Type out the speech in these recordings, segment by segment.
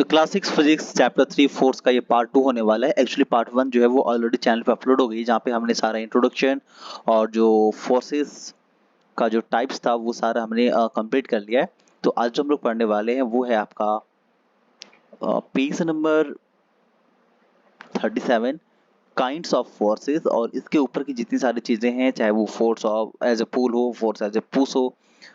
तो class 6 physics chapter 3 force का ये पार्ट 2 होने वाला है। एक्चुअली पार्ट 1 जो है वो ऑलरेडी चैनल पे अपलोड हो गई, जहाँ पे हमने सारा इंट्रोडक्शन और जो फोर्सेस का जो टाइप्स था वो सारा हमने कंप्लीट कर लिया है। तो आज जो हम लोग पढ़ने वाले हैं वो है आपका page number 37, kinds of forces, और इसके ऊपर की जितनी सारी चीजें हैं, चाहे वो फोर्स ऑफ एज ए पुल हो, फोर्स एज ए पुश हो,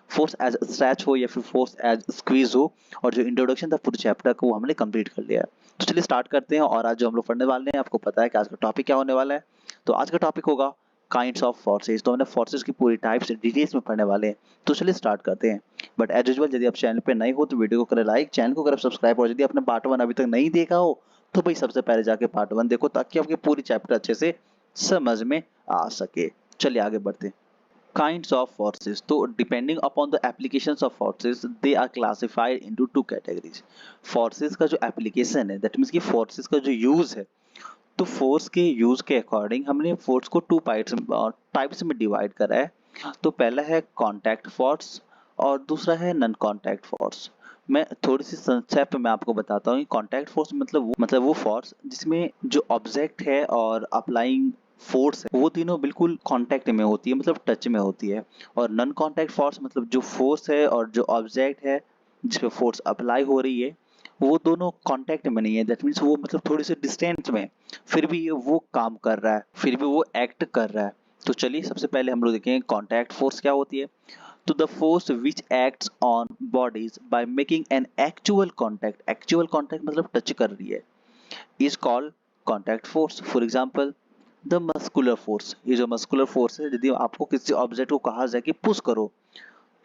फोर्स एज स्ट्रेच हो, या फिर फोर्स एज स्क्वीज हो, और जो इंट्रोडक्शन था पूरे चैप्टर का वो हमने कंप्लीट कर लिया है। तो चलिए स्टार्ट करते हैं। और आज जो हम लोग पढ़ने वाले हैं, आपको पता है कि आज का टॉपिक क्या होने वाला है। तो आज का टॉपिक होगा काइंड्स ऑफ फोर्सेस। तो हमने फोर्सेस की पूरी टाइप्स डिटेल्स में पढ़ने वाले हैं। तो चलिए स्टार्ट करते हैं। बट एज यूजुअल, यदि आप चैनल पे नए हो तो वीडियो को करें लाइक, चैनल को करें सब्सक्राइब, और यदि आपने पार्ट 1 अभी तक नहीं देखा हो तो भाई सबसे पहले जाके पार्ट 1 देखो, ताकि आपके पूरी चैप्टर अच्छे से समझ में आ सके। चलिए आगे बढ़ते हैं। Kinds of forces. तो depending upon the applications of forces, they are classified into two categories. Forces का जो application है, that means कि forces का जो use है, तो force के use के according हमने force को two types में divide करा है। तो पहला है contact force और दूसरा है non contact force। मैं थोड़ी सी संक्षेप में आपको बताता हूँ। कॉन्टैक्ट फोर्स मतलब वो फोर्स जिसमें जो ऑब्जेक्ट है और अप्लाइंग फोर्स है वो तीनों बिल्कुल कांटेक्ट में होती है, मतलब टच में होती है। और नॉन कांटेक्ट फोर्स मतलब जो फोर्स है और जो ऑब्जेक्ट है जिस पे फोर्स अप्लाई हो रही है वो दोनों कांटेक्ट में नहीं है। दैट मीन्स वो मतलब थोड़ी सी डिस्टेंस में, फिर भी वो काम कर रहा है, फिर भी वो एक्ट कर रहा है। तो चलिए सबसे पहले हम लोग देखेंगे कॉन्टैक्ट फोर्स क्या होती है। तो the force which acts on bodies by making an actual contact मतलब टच कर रही है, is called contact force. For example, the muscular force. ये जो muscular force है, यदि आपको किसी ऑब्जेक्ट को कहा जाए कि पुश करो,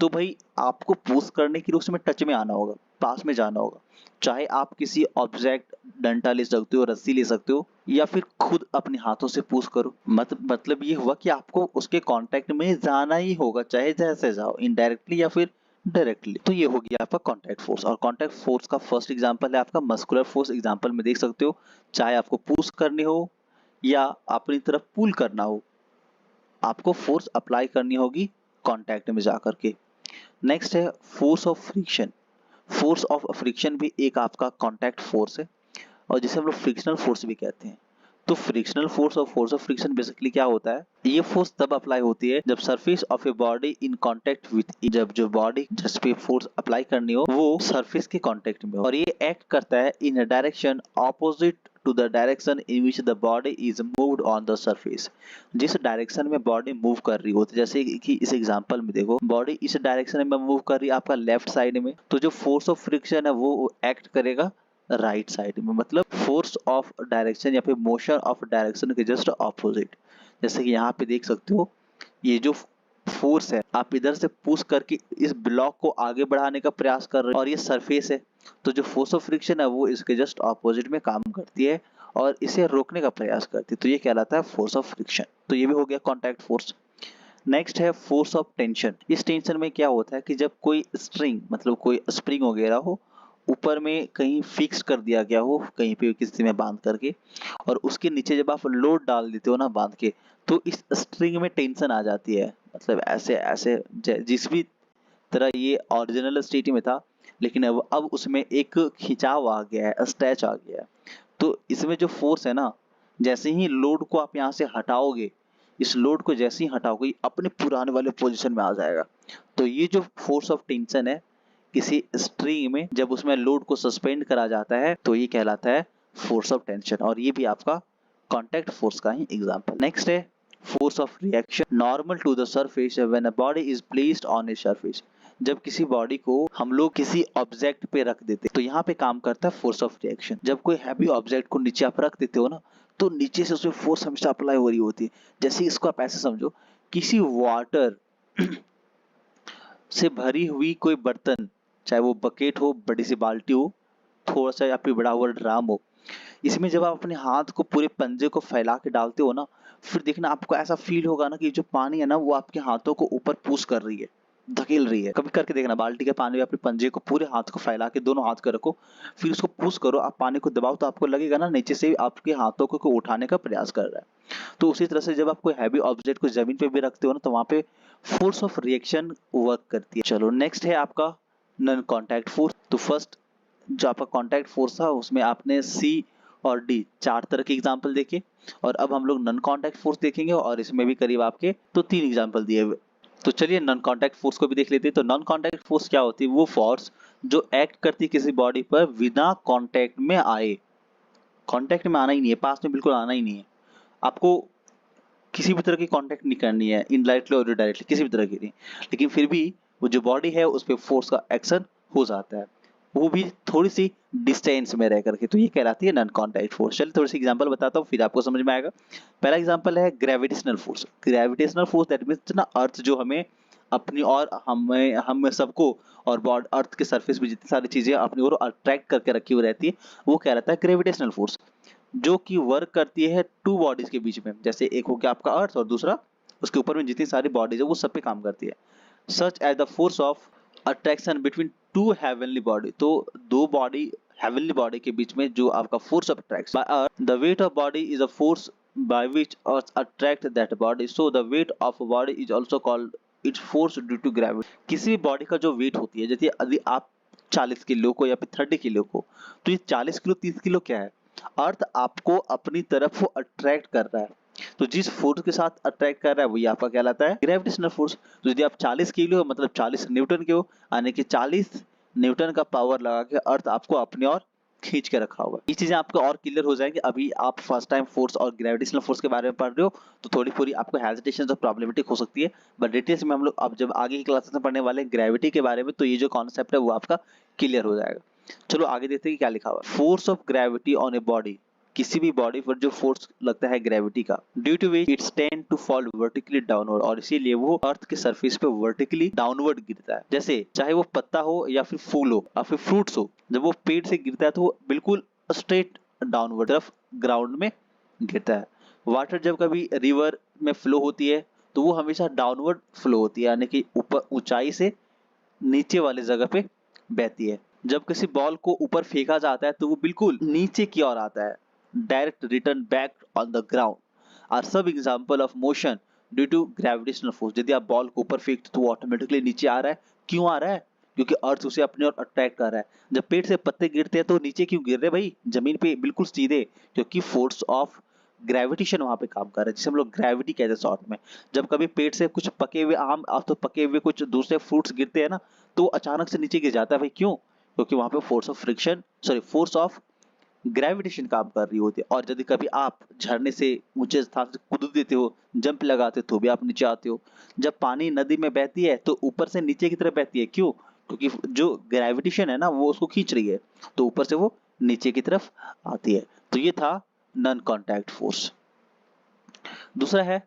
तो भाई आपको पुश करने के लिए उसमें टच में आना होगा, पास में जाना होगा। चाहे आप किसी ऑब्जेक्ट, डंडा ले सकते हो, रस्सी ले सकते हो, या फिर खुद अपने हाथों से पुश करो। मतलब ये हुआ कि आपको उसके कांटेक्ट में जाना ही होगा, चाहे जैसे जाओ, इनडायरेक्टली या फिर डायरेक्टली। तो ये हो गया आपका कांटेक्ट फोर्स। और कांटेक्ट फोर्स का फर्स्ट एग्जांपल है आपका मस्कुलर फोर्स। एग्जांपल में देख सकते हो, चाहे आपको पुश करनी हो या अपनी तरफ पुल करना हो, आपको फोर्स अप्लाई करनी होगी कांटेक्ट में जाकर के। नेक्स्ट है force of friction. Force of friction भी एक आपका कांटेक्ट फोर्स है, और जिसे हम लोग फ्रिक्शनल फोर्स भी कहते हैं। तो फ्रिक्शनल फोर्स और फोर्स ऑफ फ्रिक्शन बेसिकली क्या होता है, ये फोर्स तब अप्लाई होती है जब surface of a body in contact with, जब जो बॉडी जिस पे फोर्स अप्लाई करनी हो वो सरफेस के कांटेक्ट में हो, और ये एक्ट करता है in a direction opposite to the direction in which the body is moved on the surface. जिस डायरेक्शन में बॉडी मूव कर रही होती है, जैसे कि इस एग्जांपल में देखो, बॉडी इस डायरेक्शन में मूव कर रही है आपका लेफ्ट साइड में, तो जो फोर्स ऑफ फ्रिक्शन है वो एक्ट करेगा राइट साइड में, मतलब फोर्स ऑफ डायरेक्शन या फिर मोशन ऑफ डायरेक्शन के जस्ट ऑपोजिट। जैसे कि यहाँ पे देख सकते हो, ये जो फोर्स है, आप इधर से पुश करके इस ब्लॉक को आगे बढ़ाने का प्रयास कर रहे हो, और ये सरफेस है, तो जो फोर्स ऑफ फ्रिक्शन है वो इसके जस्ट ऑपोजिट में काम करती है और इसे रोकने का प्रयास करती है। तो ये कहलाता है फोर्स ऑफ फ्रिक्शन। तो ये भी हो गया कॉन्टैक्ट फोर्स। नेक्स्ट है फोर्स ऑफ टेंशन। इस टेंशन में क्या होता है कि जब कोई स्ट्रिंग, मतलब कोई स्प्रिंग वगैरह हो, ऊपर में कहीं फिक्स कर दिया गया हो, कहीं पे किसी में बांध करके, और उसके नीचे जब आप लोड डाल देते हो ना बांध के, तो इस स्ट्रिंग में टेंशन आ जाती है। मतलब ऐसे ऐसे जिस भी तरह ये ओरिजिनल स्टेट में था, लेकिन अब उसमें एक खिंचाव आ गया है, स्ट्रेच आ गया है। तो इसमें जो फोर्स है ना, जैसे ही लोड को आप यहाँ से हटाओगे, इस लोड को जैसे ही हटाओगे अपने पुराने वाले पोजीशन में आ जाएगा। तो ये जो फोर्स ऑफ टेंशन है किसी स्ट्रिंग में, जब उसमें लोड को सस्पेंड करा जाता है, तो ये कहलाता है फोर्स ऑफ टेंशन, और ये भी आपका कांटेक्ट फोर्स का ही एग्जांपल। नेक्स्ट है force of reaction normal to the surface when a body is placed on a surface. जब किसी बॉडी को हम लोग किसी ऑब्जेक्ट पे रख देते, तो यहाँ पे काम करता है फोर्स ऑफ रिएक्शन। जब कोई हैवी ऑब्जेक्ट को नीचे आप रख देते हो ना, तो नीचे से उसमें फोर्स हमेशा अप्लाई हो रही होती है। जैसे इसको आप ऐसे समझो, किसी वाटर से भरी हुई कोई बर्तन, चाहे वो बकेट हो, बड़ी सी बाल्टी हो, थोड़ा सा या फिर बड़ा हुआ ड्राम हो, इसमें जब आप अपने हाथ को पूरे पंजे को फैला के डालते हो ना, फिर देखना आपको ऐसा फील होगा ना कि जो पानी है ना वो आपके हाथों को ऊपर पुश कर रही है, धकेल रही है। कभी करके देखना, बाल्टी के पानी में अपने पंजे को, पूरे हाथ को फैला के दोनों हाथ कर रखो, फिर उसको पुश करो, आप पानी को दबाओ, तो आपको लगेगा ना नीचे से आपके हाथों को उठाने का प्रयास कर रहा है। तो उसी तरह से जब आप कोई हैवी ऑब्जेक्ट को जमीन पे भी रखते हो ना, तो वहां पे फोर्स ऑफ रिएक्शन वर्क करती है। चलो नेक्स्ट है आपका नॉन कॉन्टैक्ट फोर्स। तो फर्स्ट जो आपका कॉन्टैक्ट फोर्स था उसमें आपने सी और डी 4 तरह के एग्जाम्पल देखे, और अब हम लोग नॉन कॉन्टैक्ट फोर्स देखेंगे और इसमें भी करीब आपके तो 3 एग्जाम्पल दिए हुए। तो चलिए नॉन कॉन्टैक्ट फोर्स को भी देख लेते हैं। तो नॉन कॉन्टैक्ट फोर्स क्या होती है? वो फोर्स जो एक्ट करती है किसी बॉडी पर बिना कॉन्टैक्ट में आए। कॉन्टैक्ट में आना ही नहीं है, पास में बिल्कुल आना ही नहीं है, आपको किसी भी तरह की कॉन्टैक्ट नहीं करनी है, इनडायरेक्टली और डायरेक्टली किसी भी तरह की नहीं, लेकिन फिर भी वो जो बॉडी है उस पर फोर्स का एक्शन हो जाता है, वो भी थोड़ी सी डिस्टेंस में रह करके, तो ये कहलाती है नॉन कॉन्टैक्ट फोर्स। चलिए थोड़ी सी एग्जांपल बताता हूँ फिर आपको समझ में आएगा। पहला एग्जांपल है gravitational force. Gravitational force that means ना अर्थ जो हमें अपनी और हम सबको और बॉड अर्थ के सरफेस में जितनी सारी चीजें अपनी ओर अट्रैक्ट करके रखी हुई रहती है, वो कहलाता है ग्रेविटेशनल फोर्स, जो कि वर्क करती है टू बॉडीज के बीच में। जैसे एक हो गया आपका अर्थ और दूसरा उसके ऊपर में जितनी सारी बॉडीज है वो सब पे काम करती है। Such as the force of attraction between two heavenly body, तो दो बॉडी हेवनली बॉडी के बीच में जो आपका force of attraction by earth, the weight of body is a force by which earth attract that body, so the weight of a body is also called its force due to gravity। किसी भी body का जो wait होती है, जैसे यदि आप 40 kilo को या फिर 30 किलो को, तो ये 40 किलो 30 किलो क्या है? अर्थ आपको अपनी तरफ अट्रैक्ट कर रहा है, तो जिस फोर्स के साथ अट्रैक्ट कर रहा है वही आपका कहलाता है ग्रेविटेशनल फोर्स। तो यदि आप 40 किलो हो मतलब 40 न्यूटन के हो, यानी कि 40 न्यूटन का पावर लगा के अर्थ आपको अपनी ओर खींच के रखा हुआ है। ये चीजें आपको और क्लियर हो जाएंगे। अभी आप फर्स्ट टाइम फोर्स और ग्रेविटेशनल फोर्स के बारे में पढ़ रहे हो तो थोड़ी थोड़ी आपको हेजिटेशन और प्रॉब्लमेटिक हो सकती है, बट डिटेल्स में हम लोग अब जब आगे की क्लासेस में पढ़ने वाले हैं ग्रेविटी के बारे में, तो ये जो कॉन्सेप्ट है वो आपका क्लियर हो जाएगा। चलो आगे देखते हैं कि क्या लिखा हुआ है। Force of gravity on a body, किसी भी बॉडी पर जो फोर्स लगता है ग्रेविटी का, due to which it's tend to fall vertically downward, और इसीलिए वो अर्थ के सरफेस पे वर्टिकली डाउनवर्ड गिरता है। जैसे चाहे वो पत्ता हो या फिर फूल हो या फिर फ्रूट्स हो, जब वो पेड़ से गिरता है तो वो बिल्कुल स्ट्रेट डाउनवर्ड तरफ ग्राउंड में गिरता है। वाटर जब कभी रिवर में फ्लो होती है तो वो हमेशा डाउनवर्ड फ्लो होती है, यानी कि ऊपर ऊंचाई से नीचे वाले जगह पे बहती है। जब किसी बॉल को ऊपर फेंका जाता है तो वो बिल्कुल नीचे की ओर आता है, direct return back on the ground are सब example of motion due to gravitational force. यदि आप बॉल को ऊपर फेंकते तो वो ऑटोमेटिकली नीचे आ रहा है, क्यों आ रहा है? क्योंकि अर्थ उसे अपनी ओर अट्रैक्ट कर रहा है। जब पेड़ से पत्ते गिरते हैं तो नीचे क्यों गिर रहे हैं भाई, जमीन पे बिल्कुल सीधे, क्योंकि फोर्स ऑफ ग्रेविटेशन वहां पे काम कर रहा है, जिसे हम लोग ग्रेविटी कहते हैं शॉर्ट में। जब कभी पेड़ से कुछ पके हुए आम तो पके हुए कुछ दूसरे फ्रूट्स गिरते हैं ना, तो अचानक से नीचे गिर जाता है भाई, क्यों? क्योंकि वहां पे force of friction sorry force of gravitation काम कर रही होती है। और यदि कभी आप झरने से ऊंचे स्थान से कूद देते हो, जंप लगाते हो, तो भी आप नीचे आते हो। जब पानी नदी में बहती है तो ऊपर से नीचे की तरफ बहती है, क्यों? क्योंकि जो ग्रेविटेशन है ना वो उसको खींच रही है, तो ऊपर से वो नीचे की तरफ आती है। तो ये था नॉन कॉन्टैक्ट फोर्स। दूसरा है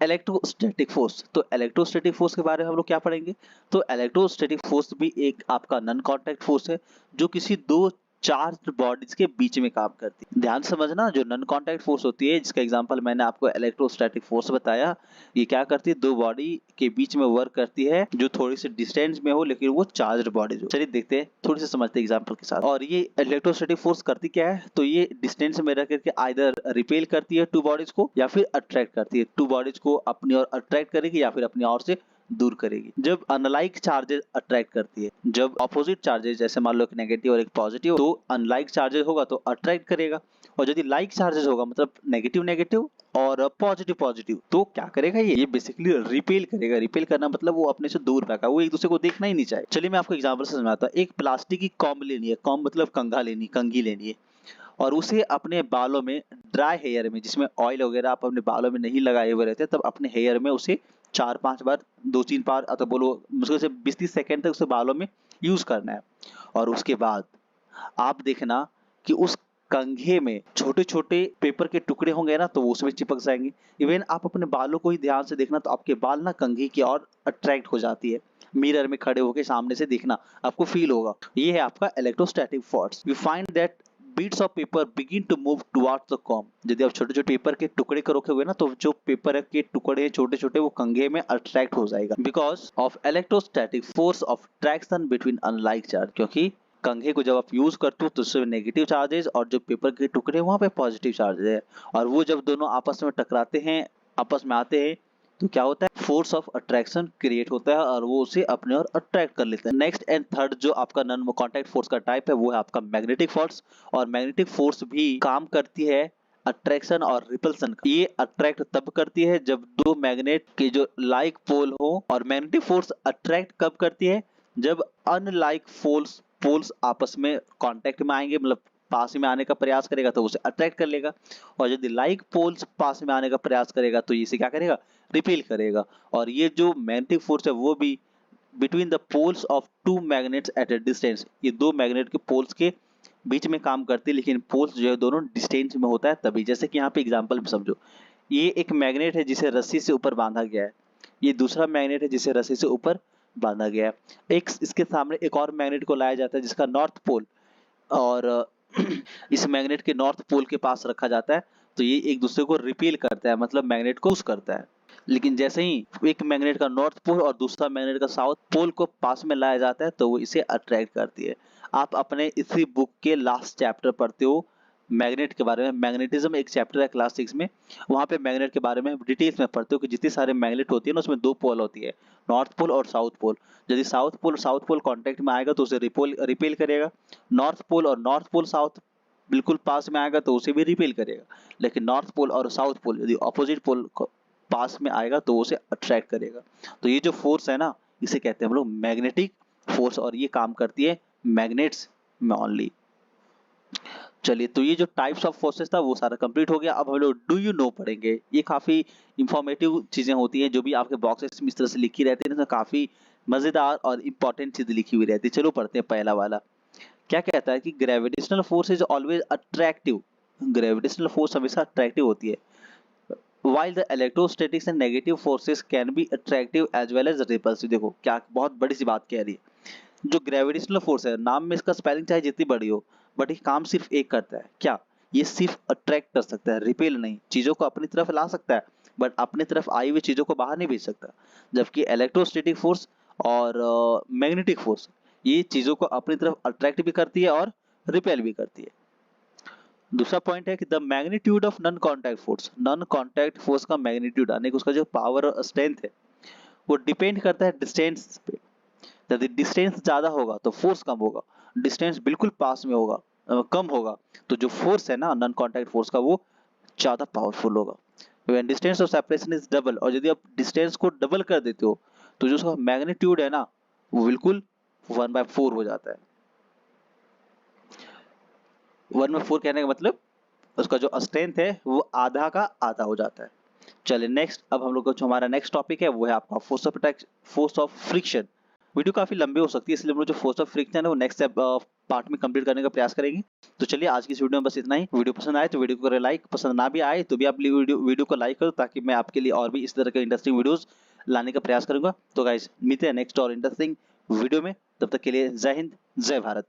इलेक्ट्रोस्टैटिक फोर्स। तो इलेक्ट्रोस्टैटिक फोर्स के बारे में हम लोग क्या पढ़ेंगे? तो इलेक्ट्रोस्टैटिक फोर्स भी एक आपका नॉन कॉन्टैक्ट फोर्स है, जो किसी दो चार्ज बॉडीज के बीच में काम करती है। ध्यान से समझना, जो नॉन कॉन्टैक्ट फोर्स होती है जिसका एग्जांपल मैंने आपको इलेक्ट्रोस्टैटिक फोर्स बताया, ये क्या करती है? दो बॉडी के बीच में वर्क करती है जो थोड़ी सी डिस्टेंस में हो लेकिन वो चार्ज बॉडीज हो। चलिए देखते हैं, थोड़ी सी समझते हैं एग्जांपल के साथ। और ये इलेक्ट्रोस्टैटिक फोर्स करती क्या है? तो ये डिस्टेंस में रह करके आइदर रिपेल करती है टू बॉडीज को या फिर अट्रैक्ट करती है। टू बॉडीज को अपनी ओर अट्रैक्ट करेगी या फिर अपनी ओर से दूर करेगी। जब अनलाइक चार्जेस अट्रैक्ट करती है, जब ऑपोजिट चार्जेस जैसे मान लो एक नेगेटिव और एक पॉजिटिव, तो अनलाइक चार्जेस होगा तो अट्रैक्ट करेगा, और यदि लाइक चार्जेस होगा मतलब नेगेटिव नेगेटिव और पॉजिटिव पॉजिटिव, तो क्या करेगा? ये बेसिकली रिपेल करेगा। रिपेल करना मतलब वो अपने से दूर भागा, वो एक दूसरे को देखना ही नहीं चाहे। चलिए मैं आपको एग्जांपल से समझाता हूं। एक प्लास्टिक की कॉम्ब लेनी है, कॉम्ब मतलब कंघा लेनी, कंघी लेनी है, और उसे अपने बालों में ड्राई हेयर में, जिसमें ऑयल वगैरह आप अपने बालों में नहीं लगाए हुए रहते, तब अपने हेयर में उसे 4-5 बार 2-3 बार तो बोलो मुश्किल से 20-30 सेकंड तक उसे बालों में यूज करना है। और उसके बाद आप देखना कि उस कंघे में छोटे छोटे पेपर के टुकड़े होंगे ना, तो वो उसमें चिपक जाएंगे। इवन आप अपने बालों को ही ध्यान से देखना तो आपके बाल ना कंघी की ओर अट्रैक्ट हो जाती है। मिरर में खड़े होकर सामने से देखना, आपको फील होगा। ये है आपका electrostatic force. We find that bits of paper begin to move towards the comb. यदि आप छोटे छोटे पेपर के टुकड़े को रखे हुए ना, तो जो पेपर के टुकड़े छोटे छोटे वो कंघे में अट्रैक्ट हो जाएगा, because of electrostatic force of traction between unlike charge. क्योंकि कंघे को जब आप यूज करते हो तो उसमें नेगेटिव चार्जेस और जो पेपर के टुकड़े वहां पे पॉजिटिव चार्जेस है, और वो जब दोनों आपस में टकराते हैं, आपस में आते हैं, तो क्या होता है, फोर्स ऑफ अट्रैक्शन क्रिएट होता है और वो उसे अपने ओर अट्रैक्ट कर लेता है। नेक्स्ट एंड थर्ड जो आपका नॉन कॉन्टैक्ट फोर्स का टाइप है वो है आपका मैग्नेटिक फोर्स। और मैग्नेटिक फोर्स भी काम करती है अट्रैक्शन और रिपल्सन का। ये अट्रैक्ट तब करती है जब दो मैग्नेट के जो लाइक पोल हो, और मैग्नेटिक फोर्स अट्रैक्ट कब करती है, जब अनलाइक पोल्स आपस में कांटेक्ट में आएंगे, मतलब पास में आने का प्रयास करेगा तो उसे अट्रैक्ट कर लेगा, और यदि लाइक पोल्स पास में आने का प्रयास करेगा तो इसे क्या करेगा, रिपेल करेगा। और ये जो मैग्नेटिक फोर्स है वो भी between the poles of two magnets at a distance, ये दो मैग्नेट के पोल्स के बीच में काम करती है, लेकिन पोल्स जो है दोनों डिस्टेंस में होता है तभी। जैसे कि यहाँ पे एग्जांपल में समझो, ये एक मैग्नेट है जिसे रस्सी से ऊपर बांधा गया है, ये दूसरा मैग्नेट है जिसे रस्सी से ऊपर बांधा गया है। एक इसके सामने एक और मैग्नेट को लाया जाता है जिसका नॉर्थ पोल, और इस मैग्नेट के नॉर्थ पोल के पास रखा जाता है, तो ये एक दूसरे को रिपेल करता है, मतलब मैग्नेट को पुश करता है। लेकिन जैसे ही एक मैग्नेट का नॉर्थ पोल और दूसरा मैग्नेट का साउथ पोल को पास में लाया जाता है तो वो इसे अट्रैक्ट करती है। आप अपने इसी बुक के लास्ट चैप्टर पढ़ते हो मैग्नेट के बारे में, मैग्नेटिज्म एक चैप्टर है क्लास 6 में, वहां पे मैग्नेट के बारे में डिटेल्स में पढ़ते हो कि जितने सारे मैग्नेट होती है ना उसमें दो पोल होती है, नॉर्थ पोल और साउथ पोल। यदि साउथ पोल कांटेक्ट में आएगा तो उसे रिपेल करेगा, नॉर्थ पोल और नॉर्थ पोल साउथ बिल्कुल पास में आएगा तो उसे भी रिपेल करेगा। लेकिन नॉर्थ पोल और साउथ पोल यदि अपोजिट पोल पास में आएगा तो उसे अट्रैक्ट करेगा। तो ये जो फोर्स है ना इसे कहते हैं हम लोग मैग्नेटिक फोर्स, और ये काम करती है मैग्नेट्स में ओनली। चलिए, तो ये जो टाइप्स ऑफ फोर्सेस था वो सारा कंप्लीट हो गया। अब हम लोग डू यू नो पढ़ेंगे। ये काफी इंफॉर्मेटिव चीजें होती हैं जो भी आपके बॉक्सेस में इस तरह से लिखी रहती है ना, तो काफी मजेदार और इंपॉर्टेंट चीज लिखी हुई रहती है। चलो पढ़ते हैं पहला वाला। क्या कहता है कि gravitational force is always attractive, gravitational force हमेशा अट्रैक्टिव होती है, while the electrostatics and negative forces can be attractive as well as repulsive। देखो क्या बहुत बड़ी सी बात कह रही है, जो ग्रेविटेशनल फोर्स है नाम में इसका स्पेलिंग चाहे जितनी बड़ी हो, बट ये काम सिर्फ एक करता है, क्या, ये सिर्फ अट्रैक्ट कर सकता है, रिपेल नहीं। चीजों को अपनी तरफ ला सकता है बट अपनी तरफ आई हुई चीजों को बाहर नहीं भेज सकता। जबकि इलेक्ट्रोस्टैटिक फोर्स और मैग्नेटिक फोर्स ये चीजों को अपनी तरफ अट्रैक्ट भी करती है और रिपेल भी करती है। दूसरा पॉइंट है कि the magnitude of non contact force, non contact force का मैग्नीट्यूड यानी कि उसका जो पावर और स्ट्रेंथ है वो डिपेंड करता है डिस्टेंस पे। यदि डिस्टेंस ज्यादा होगा तो फोर्स कम होगा, डिस्टेंस बिल्कुल पास में होगा कम होगा तो जो फोर्स है ना नॉन कांटेक्ट फोर्स का वो ज्यादा पावरफुल होगा। When distance of separation is double, और यदि आप डिस्टेंस को डबल कर देते हो तो जो उसका मैग्नीट्यूड है ना वो बिल्कुल 1/4 हो जाता है। 1/4 कहने का मतलब उसका जो स्ट्रेंथ है वो आधा का आधा हो जाता है। चलिए नेक्स्ट, अब हम लोग का जो हमारा नेक्स्ट टॉपिक है वो है आपका फोर्स ऑफ फ्रिक्शन। वीडियो काफी लंबी हो सकती है इसलिए हम लोग जो फोर्स ऑफ फ्रिक्शन है वो नेक्स्ट पार्ट में कंप्लीट करने का प्रयास करेंगे। तो चलिए आज की इस वीडियो में बस इतना ही। वीडियो पसंद आए तो वीडियो को करें लाइक, पसंद ना भी आए तो भी आप वीडियो को लाइक करो ताकि मैं आपके लिए और भी इस तरह के इंटरेस्टिंग वीडियोस लाने का प्रयास करूंगा। तो गाइस मिलते हैं नेक्स्ट और इंटरेस्टिंग वीडियो में, तब तक के लिए जय हिंद जय भारत।